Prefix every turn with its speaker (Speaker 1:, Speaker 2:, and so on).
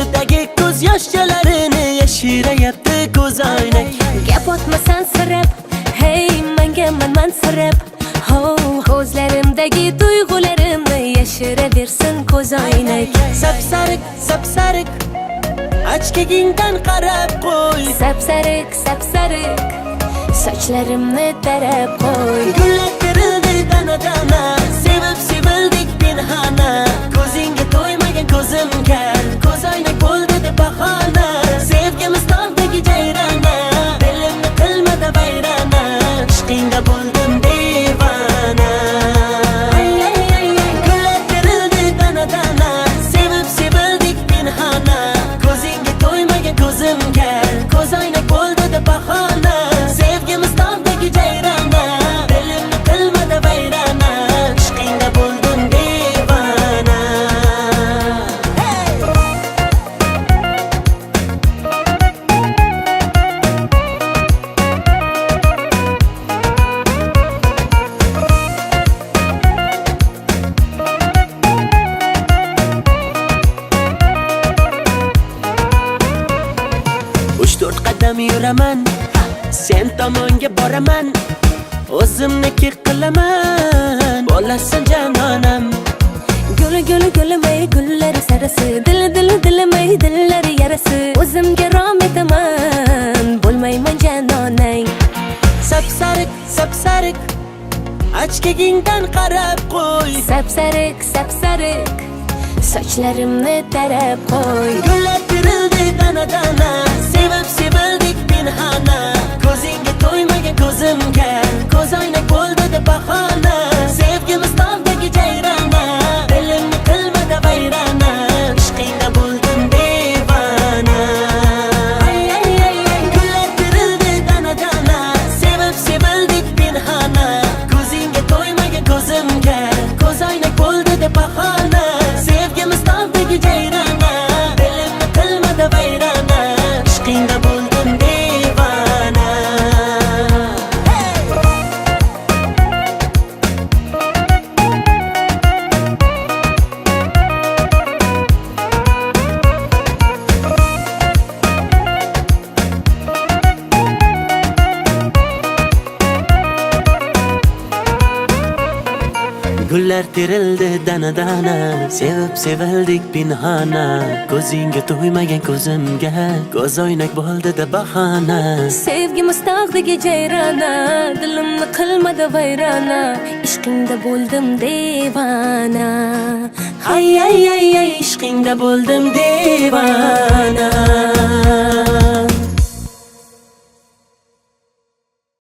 Speaker 1: ko'zidagi ko'z yoshlarini yashirayapti ko'zoynak.
Speaker 2: Gap otmasan sirab, hey menga mansirab. Ko'zlarimdagi tuyg'ularimni yashiraversin ko'zoynak.
Speaker 1: Sapsariq, sapsariq, ochkagingdan qarab qo'y.
Speaker 2: Sapsariq, sapsariq, sochlarimni tarab qo'y.
Speaker 1: Gullar terildi dana-dana, sevib sevildik pinhona. Ko'zingga to'ymagan ko'zim kar, ko'zoynak bo'ldi deb bahona. Sevgimiz tog'dagi jayrona, dilimni qilmada vayrona. Ishqingda bo'ldim devona. Gullar terildi dana-dana, sevib sevildik pinhona. Ko'zingga to'ymagan ko'zim kar, ko'zoynak bo'ldi deb bahona. Sevgimiz tog'dagi jayrona, dilimni qilmada vayrona. Ishqingda bo'ldim devona. Uch to'rt qadam yuraman, sen tomonga boraman. O'zimniki qilaman, bo'lasan janonam.
Speaker 2: Guli gulimay gullari sarasi, dilimay dillari yarasi. O'zimga rom etaman, bo'lmayman janonang.
Speaker 1: Sapsariq, sapsariq, ochkagingdan qarab qo'y.
Speaker 2: Sapsariq, sapsariq, sochlarimni tarab qo'y.
Speaker 1: Gullar terildi dana-dana, sevib sevildik pinhona. Ko'zingga to'ymagan ko'zim kar, ko'zoynak bo'ldi deb bahona. Sevgimiz tog'dagi jayrona, dilimni qilmada vayrona. Ishqingda bo'ldim devona. Gullar terildi dana-dana, sevib sevildik pinhona. Ko'zingga to'ymagan ko'zim kar, ko'zoynak bo'ldi deb bahona. Sevgimiz tog'dagi jayrona, dilimni qilmada vayrona. Ishqingda bo'ldim devona. Gullar terildi dana-dana, sevib sevildik pinhona. Ko'zingga to'ymagan ko'zimga, ko'zoynak bo'ldi deb bahona.
Speaker 2: Sevgimiz tog'dagi jayrona, dilimni qilmadi vayrona. Ishqingda bo'ldim devona.
Speaker 1: Ay ay ay ay, ishqingda bo'ldim devona.